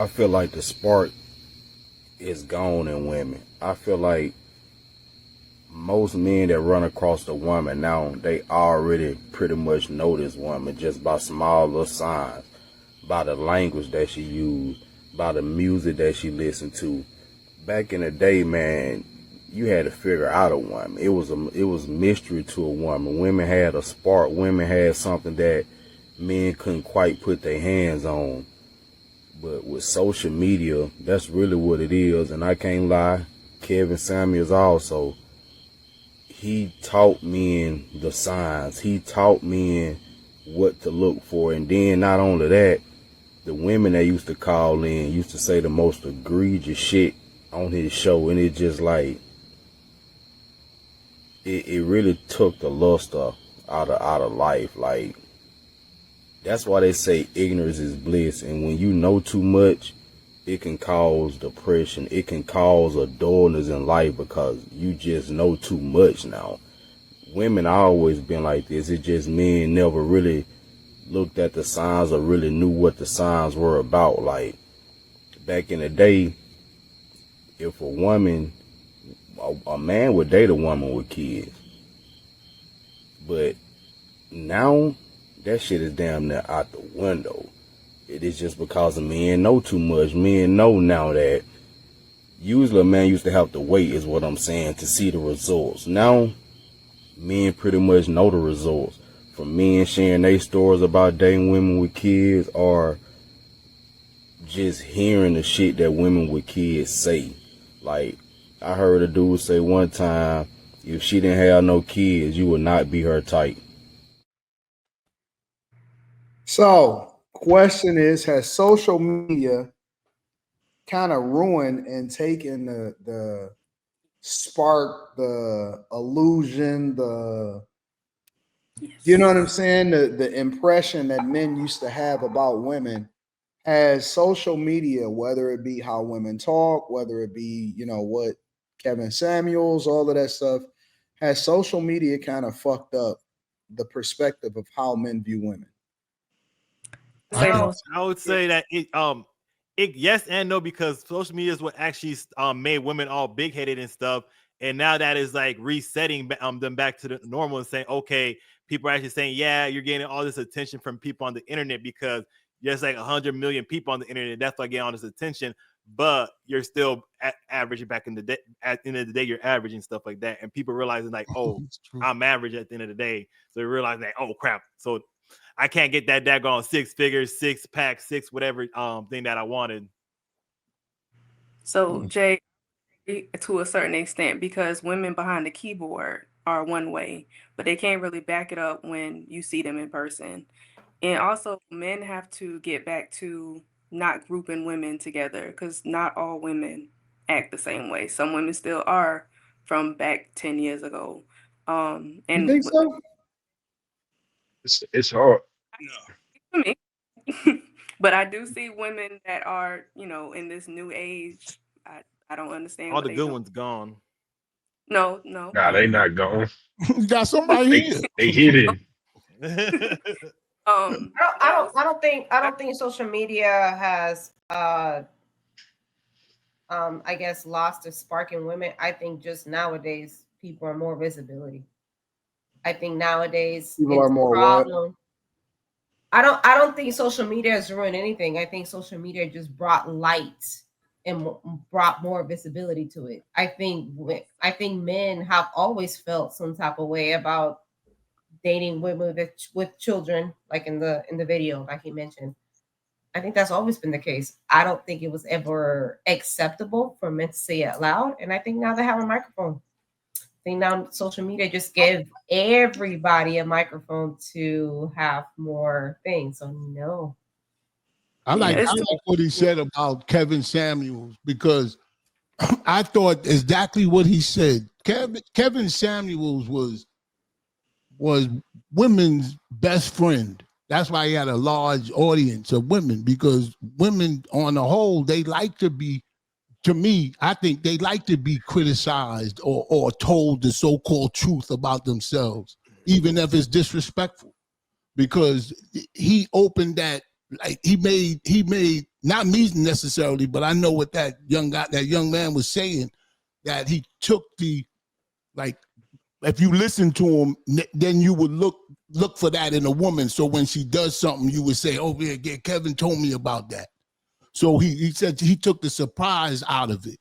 I feel like the spark is gone in women. I feel like most men that run across a woman now, they already pretty much know this woman just by small little signs, by the language that she used, by the music that she listened to. Back in the day, man, you had to figure out a woman. It was mystery to a woman. Women had a spark. Women had something that men couldn't quite put their hands on. But with social media, that's really what it is. And I can't lie, Kevin Samuels also, he taught men the signs. He taught men what to look for. And then not only that, the women that used to call in used to say the most egregious shit on his show. And it just like, it really took the luster out of life. Like, that's why they say ignorance is bliss. And when you know too much, it can cause depression. It can cause a dullness in life because you just know too much now. Women always been like this. It's just men never really looked at the signs or really knew what the signs were about. Like, back in the day, if a man would date a woman with kids. But now, that shit is damn near out the window. It is just because the men know too much. Men know now that usually a man used to have to wait, is what I'm saying, to see the results. Now, men pretty much know the results. From men sharing their stories about dating women with kids, or just hearing the shit that women with kids say. Like, I heard a dude say one time, if she didn't have no kids, you would not be her type. So, question is, has social media kind of ruined and taken the spark, the illusion, the you know what I'm saying? The impression that men used to have about women, has social media, whether it be how women talk, whether it be, what Kevin Samuels, all of that stuff, has social media kind of fucked up the perspective of how men view women? Say I, most. I would say that it yes and no, because social media is what actually made women all big headed and stuff, and now that is like resetting them back to the normal and saying, okay, people are actually saying, yeah, you're getting all this attention from people on the internet because there's like 100 million people on the internet. That's why getting all this attention, but you're still averaging back in the day. At the end of the day, you're averaging stuff like that, and people realizing like, oh, I'm average at the end of the day. So they realize that, oh crap, so I can't get that daggone 6 figures, 6-pack, six whatever thing that I wanted. So Jay, to a certain extent, because women behind the keyboard are one way, but they can't really back it up when you see them in person. And also, men have to get back to not grouping women together, because not all women act the same way. Some women still are from back 10 years ago. You And think so? It's hard. for me, but I do see women that are, in this new age. I don't understand All what the they good doing. ones gone. No, Nah, they not gone. You got somebody They here. they hidden. um, I don't think social media has I guess lost a spark in women. I think just nowadays people are more visibility. I think nowadays People are it's a more what? problem. I don't think social media has ruined anything. I think social media just brought light and brought more visibility to it. I think men have always felt some type of way about dating women with children, like in the video, like he mentioned. I think that's always been the case. I don't think it was ever acceptable for men to say it loud. And I think now they have a microphone. I think now social media just gave everybody a microphone to have more things. So no. I like what he said about Kevin Samuels, because I thought exactly what he said. Kevin Samuels was women's best friend. That's why he had a large audience of women, because women on the whole, they like to be, to me, I think they like to be criticized or told the so-called truth about themselves, even if it's disrespectful, because he opened that, like he made not me necessarily, but I know what that young man was saying, that he took the, like, if you listen to him, then you would look for that in a woman. So when she does something, you would say, "Oh yeah, Kevin told me about that." So he said he took the surprise out of it.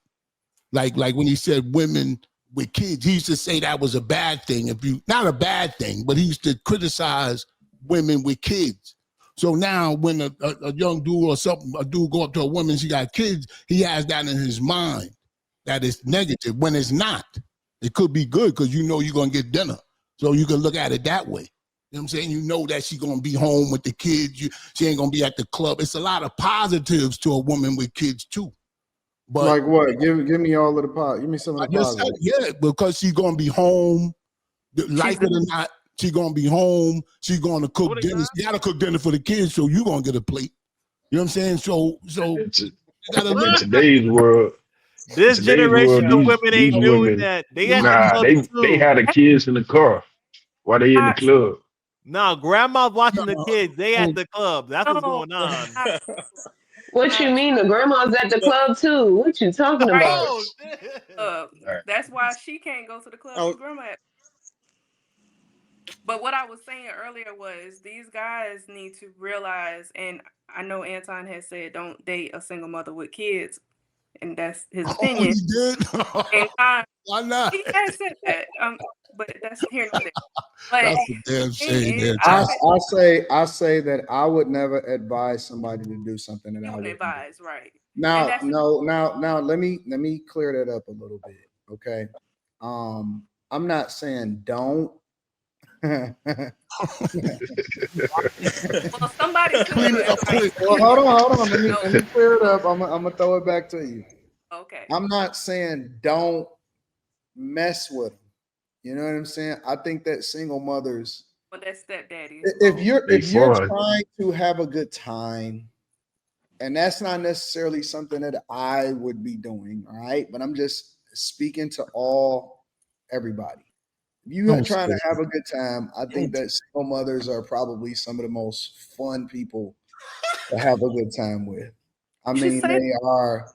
Like when he said women with kids, he used to say that was a bad thing. Not a bad thing, but he used to criticize women with kids. So now when a young dude or a dude go up to a woman, she got kids, he has that in his mind that it's negative when it's not. It could be good because you know you're going to get dinner. So you can look at it that way. You know what I'm saying? You know that she's going to be home with the kids. She ain't going to be at the club. It's a lot of positives to a woman with kids too. But like what? Give me all of the pot. Give me some of the positives. Yeah, because she's going to be home. Like it or not, she's going to be home. She's going to cook dinner. She got to cook dinner for the kids, so you're going to get a plate. You know what I'm saying? So you got to look in today's world. This generation of women these ain't doing women, that. They at the club they too. had the kids in the car while they in the club. No, grandma's watching the kids. They at the club. That's what's going on. What you mean? The grandma's at the club too. What you talking about? That's why she can't go to the club. Grandma. But what I was saying earlier was these guys need to realize, and I know Anton has said don't date a single mother with kids, and that's his opinion. He did? Why not? He has said that. But that's here nor there. But that's a damn shame. I say that I would never advise somebody to do something that I wouldn't advise, right? Now, let me clear that up a little bit, okay? I'm not saying don't. Well, somebody clean it up quick. Well, hold on. Let me clear it up. I'm gonna throw it back to you. Okay. I'm not saying don't mess with them. You know what I'm saying? I think that single mothers. Well, that's stepdaddy. If you're trying to have a good time, and that's not necessarily something that I would be doing, all right? But I'm just speaking to everybody. If you're trying to have a good time, I think that single mothers are probably some of the most fun people to have a good time with. I mean, they are.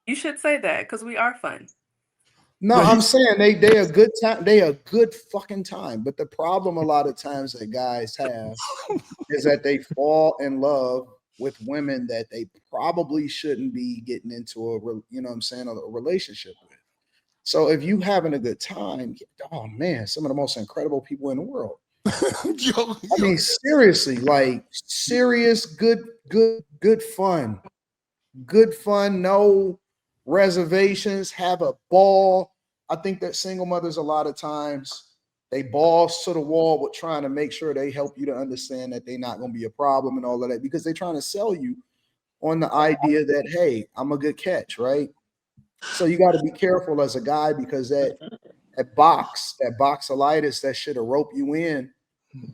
You should say that because we are fun. No, I'm saying they a good time. They a good fucking time. But the problem a lot of times that guys have is that they fall in love with women that they probably shouldn't be getting into a relationship with. So if you having a good time, oh man, some of the most incredible people in the world. I mean, seriously, like serious, good fun. Good fun, no reservations, have a ball. I think that single mothers a lot of times they balls to the wall with trying to make sure they help you to understand that they're not going to be a problem and all of that because they're trying to sell you on the idea that, hey, I'm a good catch, right? So you got to be careful as a guy because that boxolitis, that should have rope you in.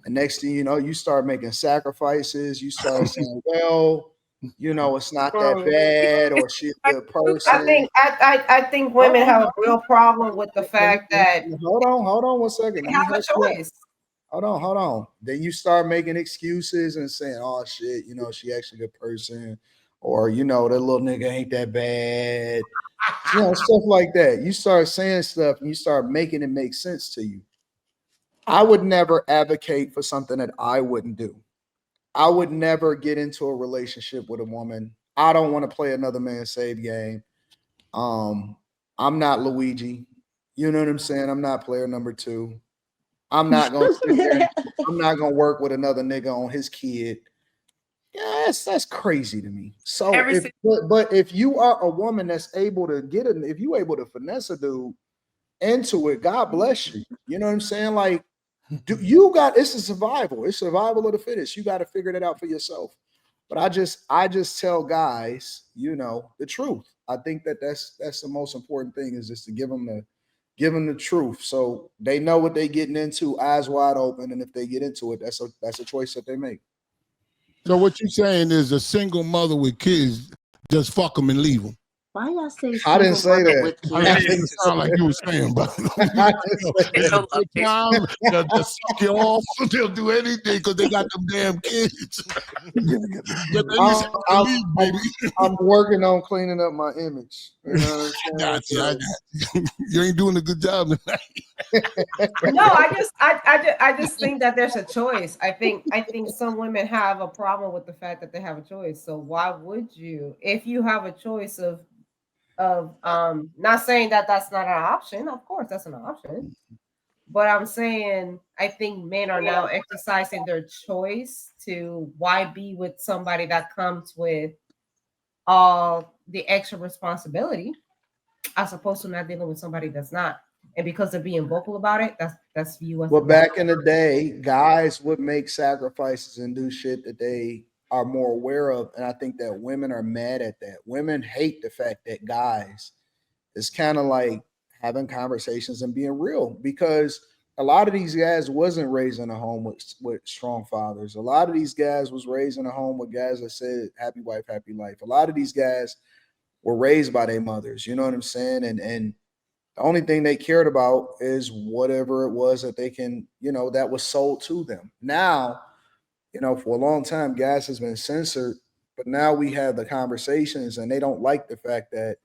And next thing you know, you start making sacrifices. You start saying, well, it's not that bad, or she's a good person. I think women have a real problem with the fact that hold on 1 second. They have a choice. Hold on. Then you start making excuses and saying, oh shit, she actually a good person, or that little nigga ain't that bad. Stuff like that. You start saying stuff and you start making it make sense to you. I would never advocate for something that I wouldn't do. I would never get into a relationship with a woman. I don't want to play another man's save game. I'm not Luigi. You know what I'm saying? I'm not player number 2. I'm not gonna work with another nigga on his kid. Yes, that's crazy to me. So, but if you are a woman that's able to if you able to finesse a dude into it, God bless you. You know what I'm saying? Like, it's a survival. It's survival of the fittest. You got to figure that out for yourself. But I just tell guys, the truth. I think that's the most important thing is just to give them the truth, so they know what they're getting into, eyes wide open. And if they get into it, that's a choice that they make. So what you're saying is a single mother with kids, just fuck them and leave them. Why y'all say I didn't single say mother that. with I didn't kids? make it sound like you were saying, but I didn't say It's that. no love good time, they'll suck you off. They'll do anything because they got them damn kids. Get I'm, I'm, leave, I'm, baby. I'm working on cleaning up my image. You know what I'm Got you, I saying? got you. You ain't doing a good job tonight. No, I just think that there's a choice. I think some women have a problem with the fact that they have a choice. So why would you, if you have a choice of not saying that that's not an option, of course that's an option, but I'm saying I think men are now exercising their choice to why be with somebody that comes with all the extra responsibility as opposed to not dealing with somebody that's not. And because they're being vocal about it, that's viewed as Well, a back in the day, guys would make sacrifices and do shit that they are more aware of. And I think that women are mad at that. Women hate the fact that guys is kind of like having conversations and being real, because a lot of these guys wasn't raised in a home with strong fathers. A lot of these guys was raised in a home with guys that said happy wife, happy life. A lot of these guys were raised by their mothers. You know what I'm saying? And the only thing they cared about is whatever it was that they can, that was sold to them. Now, for a long time, gas has been censored, but now we have the conversations and they don't like the fact that,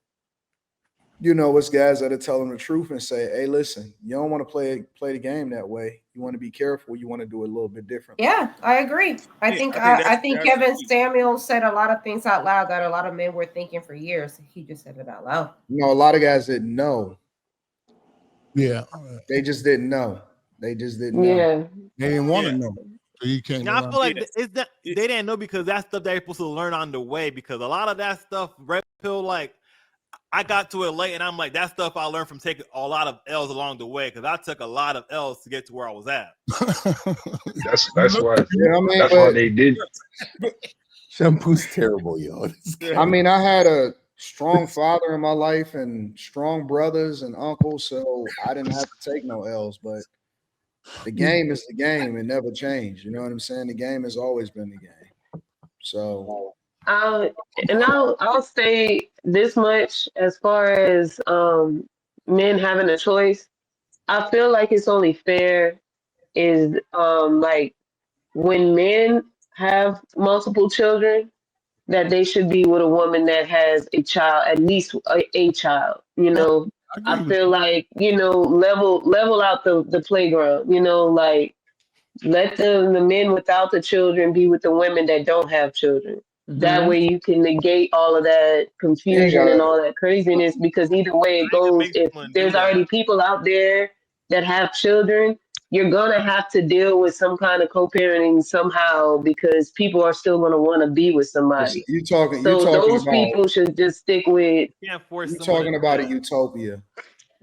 it's guys that are telling the truth and say, hey, listen, you don't want to play the game that way. You want to be careful. You want to do it a little bit differently. Yeah, I agree. I think Kevin Samuels said a lot of things out loud that a lot of men were thinking for years. He just said it out loud. A lot of guys didn't know. Yeah. They just didn't know. They just didn't know. Yeah. They didn't want to know. So he came Now I around. feel like it's that they didn't know because that's stuff they're supposed to learn on the way. Because a lot of that stuff, red pill, like I got to it late, and I'm like, that stuff I learned from taking a lot of L's along the way. Because I took a lot of L's to get to where I was at. That's why. Yeah, I mean, That's why they did. Shampoo's terrible, yo. I mean, I had a strong father in my life and strong brothers and uncles, so I didn't have to take no L's. But the game is the game; it never changed. You know what I'm saying? The game has always been the game. So, And I'll say this much as far as men having a choice. I feel like it's only fair is like when men have multiple children that they should be with a woman that has a child, at least a child. I feel like level out the playground. Like let the men without the children be with the women that don't have children. That way you can negate all of that confusion and all that craziness, because either way it goes, if there's already people out there that have children, you're gonna have to deal with some kind of co-parenting somehow, because people are still gonna want to be with somebody. you talking Those about people should just stick with. You can't force you someone talking to about do a that. utopia.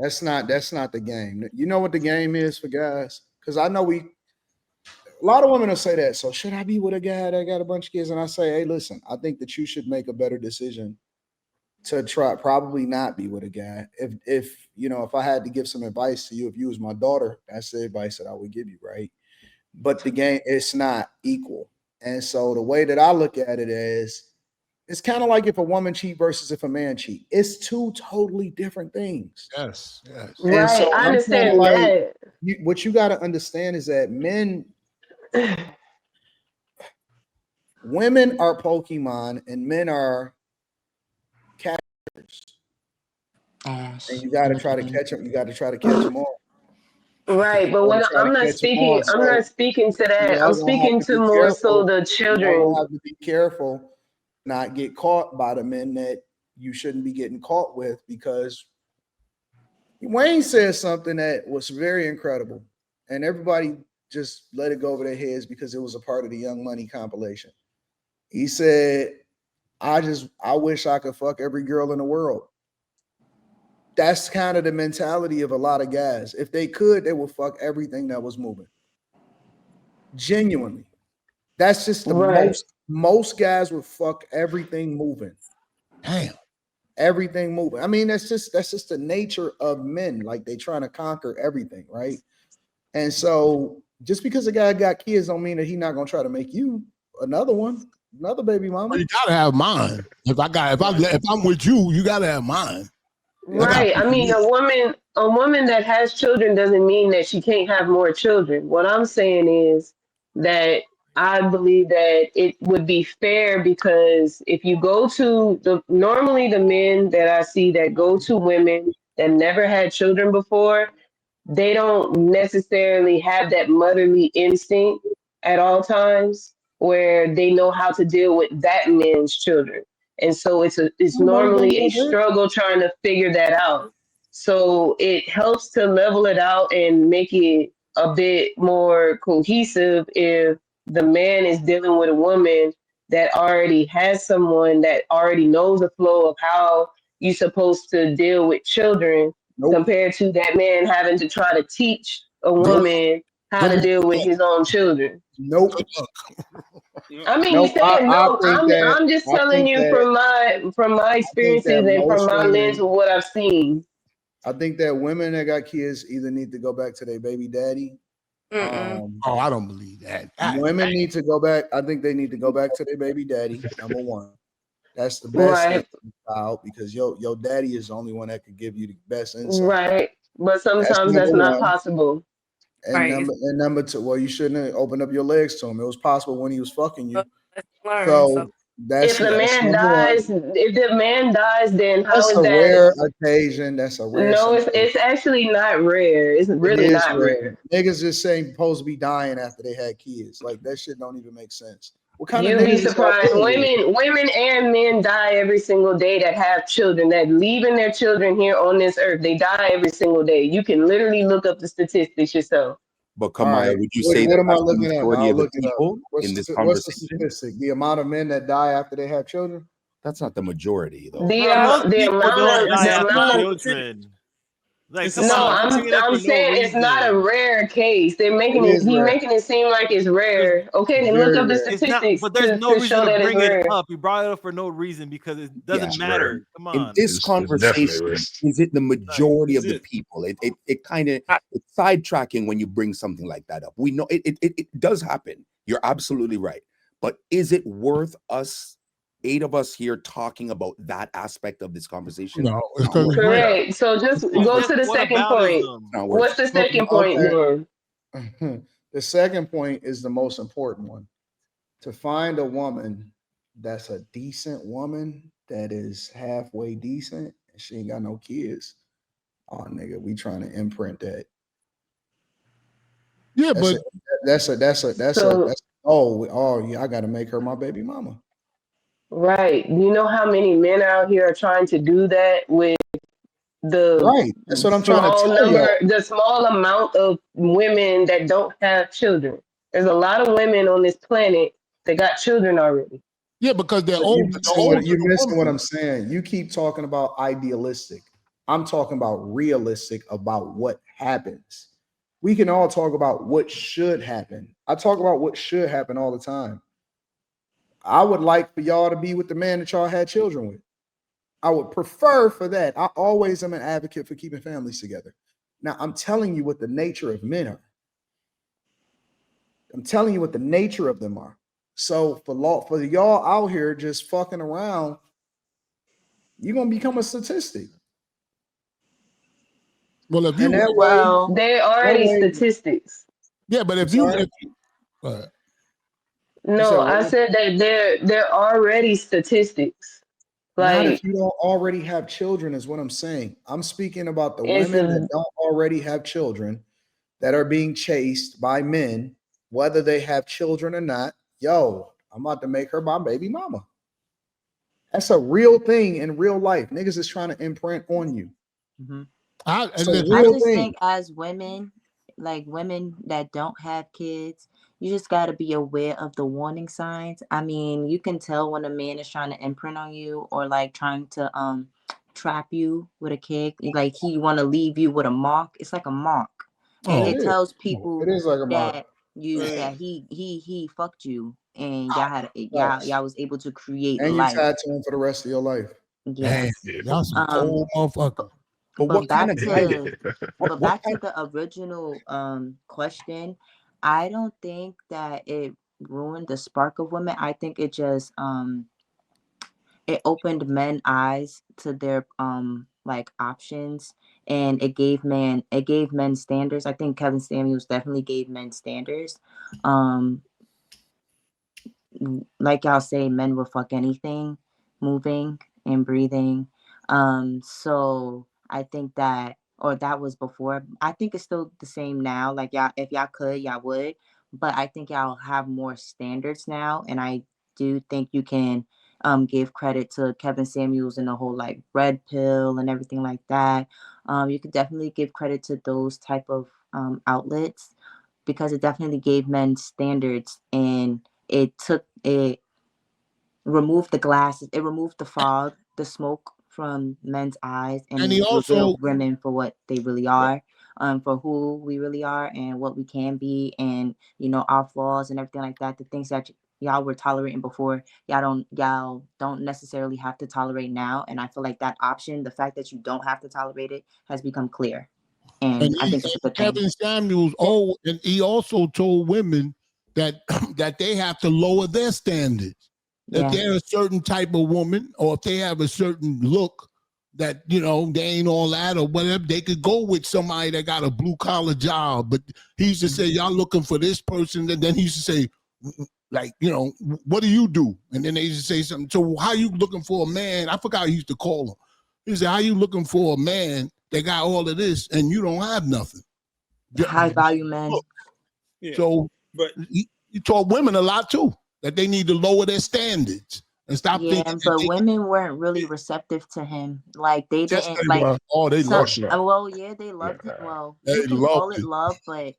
That's not the game. You know what the game is for guys? Because I know a lot of women will say that. So should I be with a guy that got a bunch of kids? And I say, hey, listen, I think that you should make a better decision to probably not be with a guy. If I had to give some advice to you, if you was my daughter, that's the advice that I would give you, right? But the game, it's not equal. And so the way that I look at it is, it's kind of like if a woman cheat versus if a man cheat. It's two totally different things. Yes. And Right, so I I'm understand like, that. what you got to understand is that women are Pokemon and men are catchers. And you got to try to catch them. You got to try to catch them all. Right, but Or when try I'm to not catch them speaking, all. I'm So not speaking to that. I'm y'all gonna have speaking to to be more so careful. the Y'all children. gonna have to be careful, not get caught by the men that you shouldn't be getting caught with, because Wayne said something that was very incredible, and everybody just let it go over their heads because it was a part of the Young Money compilation. He said, I wish I could fuck every girl in the world. That's kind of the mentality of a lot of guys. If they could, they would fuck everything that was moving. Genuinely. That's just the Right. most guys would fuck everything moving. Damn. Everything moving. I mean, that's just the nature of men. Like they trying to conquer everything, right? And so just because a guy got kids don't mean that he's not gonna try to make you another one. Another baby mama. Well, you gotta have mine. If I'm with you, you gotta have mine. Right. I mean, a woman that has children doesn't mean that she can't have more children. What I'm saying is that I believe that it would be fair because if you go to normally the men that I see that go to women that never had children before, they don't necessarily have that motherly instinct at all times where they know how to deal with that man's children. And so it's Nobody don't normally a know that. struggle trying to figure that out. So it helps to level it out and make it a bit more cohesive if the man is dealing with a woman that already has someone that already knows the flow of how you're supposed to deal with children Nope. compared to that man having to try to teach a Nope. woman how Good to luck deal with with that. his own children. Nope. Good luck. I mean, you Nope. saying I no. think that I'm just I telling think you that from my I think that experiences and from most my lens women of what I've seen. I think that women that got kids either need to go back to their baby daddy. Mm-mm. Oh, I don't believe that. Women need to go back. I think they need to go back to their baby daddy. Number one. That's the best thing Right, for the child because your daddy is the only one that could give you the best insight. right. But That's sometimes number that's not one. possible. And Right. number two, well, you shouldn't have opened up your legs to him. It was possible when he was fucking you. Let's learn. So So If the that's man number one. dies, if the man dies, then how That's is a that? rare occasion. That's a rare No, scenario. it's actually not rare. It's It really is not rare. rare. Niggas just saying supposed to be dying after they had kids. Like that shit don't even make sense. What kind of You'd be niggas is y'all surprised. dealing with? Women and men die every single day that have children, that leaving their children here on this earth. They die every single day. You can literally look up the statistics yourself. But All right. Kamaya, would you say What that am I that's the looking up? majority I'll of the look it up. people in this What's the conversation? statistic? The amount of men that die after they have children? That's not the majority, though. The Bro, most the people don't amount of die the after amount of children. Like, It's a come no, on, small you're percentage. saying that I'm for no saying it's not a reason. rare case. They're It making it is he rare. making it seem like it's There's, rare. Okay, then look Very up the rare. it's not, statistics but there's no to reason show to that it's bring it rare. up. You brought it up for no reason because it doesn't Yeah. rare. matter. Come In on. this It's definitely conversation, rare. is it the Like, majority Is of the it? people? It kind of I- it's sidetracking when you bring something like that up. We know it does happen. You're absolutely right. But is it worth us, 8 of us here, talking about that aspect of this conversation? No, it's Not because worth it's it. rare. Correct. So just it's go just to the what second about point. It's not worth What's it. the second point then? Okay. The second point is the most important one. To find a woman that's a decent woman that is halfway decent and she ain't got no kids. Oh nigga, we trying to imprint that. Yeah, That's but a So that's oh yeah, I gotta make her my baby mama. right. You know how many men out here are trying to do that with the Right. That's what I'm trying to tell y'all. the small amount of women that don't have children. There's a lot of women on this planet that got children already. yeah, because they're But old. The older you're the missing what woman. I'm saying. You keep talking about idealistic. I'm talking about realistic about what happens. We can all talk about what should happen. I talk about what should happen all the time. I would like for y'all to be with the man that y'all had children with. I would prefer for that. I always am an advocate for keeping families together. Now, I'm telling you what the nature of men are. I'm telling you what the nature of them are. So for y'all out here just fucking around, you're gonna become a statistic. Well, if And you, Well, They're that already way, statistics. yeah, but I'm if you, sorry. uh, You said No, I what? said that they're already statistics. Not if Like you don't already have children, is what I'm saying. I'm speaking about the it's women that a don't already have children that are being chased by men, whether they have children or not. Yo, I'm about to make her my baby mama. That's a real thing in real life. Niggas is trying to imprint on you. It's a listen, I real just thing. think as women, like women that don't have kids, you just got to be aware of the warning signs. I mean, you can tell when a man is trying to imprint on you or like trying to trap you with a kid, like he want to leave you with a mark. It's like a mark. And oh, It it is. tells It people is like a mark. that he fucked you and Facts. y'all was able to create And you life. tied to him for the rest of your life. damn, Yes. Yeah. y'all some Um cold motherfuckers. But but what kind back of guy? to What but what back to kind? the original question, I don't think that it ruined the spark of women. I think it just it opened men eyes to their like options, and it gave men standards. I think Kevin Samuels definitely gave men standards. Like y'all say, men will fuck anything moving and breathing. So I think that, or that was before. I think it's still the same now. Like y'all, if y'all could, y'all would. But I think y'all have more standards now, and I do think you can give credit to Kevin Samuels and the whole like red pill and everything like that. You could definitely give credit to those type of outlets, because it definitely gave men standards, and it removed the glasses, it removed the fog, the smoke from men's eyes, And and he also, revealed women for what they really are, for who we really are and what we can be, and our flaws and everything like that. The things that y'all were tolerating before, y'all don't necessarily have to tolerate now. And I feel like that option, the fact that you don't have to tolerate it, has become clear. and And I think it's a good thing. Kevin Samuels, and he also told women that that they have to lower their standards. Yeah. If they're a certain type of woman, or if they have a certain look that they ain't all that or whatever, they could go with somebody that got a blue collar job. But he used to say, y'all looking for this person, and then he used to say, like, what do you do? And then they used to say something. So how you looking for a man? I forgot how he used to call him. He said, how you looking for a man that got all of this and you don't have nothing? High value men. Yeah. So But he taught women a lot too, that they need to lower their standards and stop Yeah, thinking that but they women weren't really receptive to him. Like they just didn't they like were. Oh, they some. loved no. Well, yeah, they loved him. Well, they you can loved call it it. love, but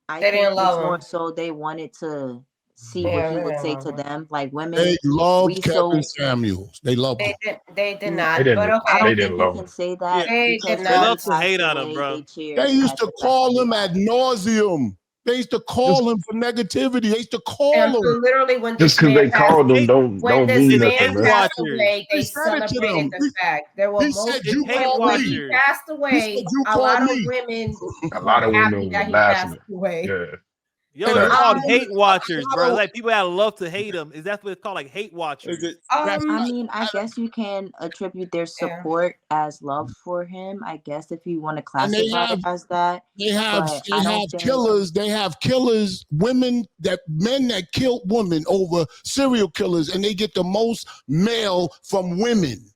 I They think didn't it's love more him. so they wanted to see Yeah, what he they would didn't say love to him. them. Like women, They loved we Kevin so. Samuels. They loved him. They did Mm, not. They But didn't. I okay, They don't didn't think you love can him. say that yeah, they because did They when not. he love to passed hate on him, away, bro. they cheered They used at to the death call of him ad Levi. nauseum. They used to call him for negativity. They used to call him. Literally, when Just this because man they passed, called them Hate, when don't this mean it's nothing, man hate man. passed watchers. away, He they said it to celebrated them. the fact. There were He said, most you It's hate call when me. he watchers. passed He said, away. you A call lot of me. women A were lot of happy women were that he passed laughing. away. Yeah. Yo, And a it's lot called of women, hate watchers, a bro. lot of, Like people that love to hate them. Is that what it's called? Like hate is watchers. it? that's I right. mean, I guess you can attribute their Yeah. support as love for him. I guess if you want to And they classify it have as that, but I don't think. killers. They have killers, men that kill women over serial killers, and they get the most mail from women.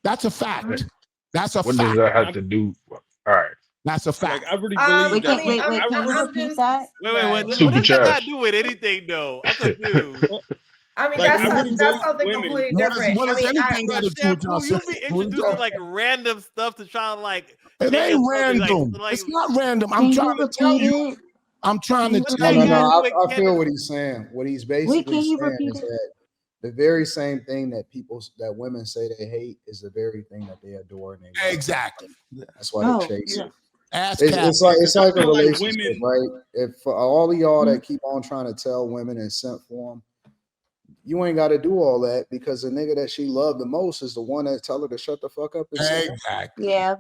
That's a fact. That's a What does fact. that have to do? All right. That's a Like fact. I really believe Wait, that. can wait, I can you really, repeat that? Wait, what, Right. what Super does that got to trash. do with anything, though? I'm confused. I mean, like Can I you really repeat that's that? believe something women. completely different. What I does mean, anything Bro, got to do with y'all Shampoo, you be saying? introducing like random stuff to try to like It make ain't a subject random. like It's not random. I'm Can trying you to tell repeat you. it? I'm trying Can to you what tell that No, repeat no, got to you. it? do with I feel Kevin? what he's saying. What he's Wait, basically can you saying repeat is it? that the very same thing that women say they hate is the very thing that they adore and they love. Exactly. That's why they Oh, chase yeah. it. Ask It's, Cap. it's like it's I like a feel like relationship, women. right? If for all of y'all Mm. that keep on trying to tell women and simp for them, you ain't got to do all that because the nigga that she loved the most is the one that tell her to shut the fuck up and simp. Exactly. Yeah,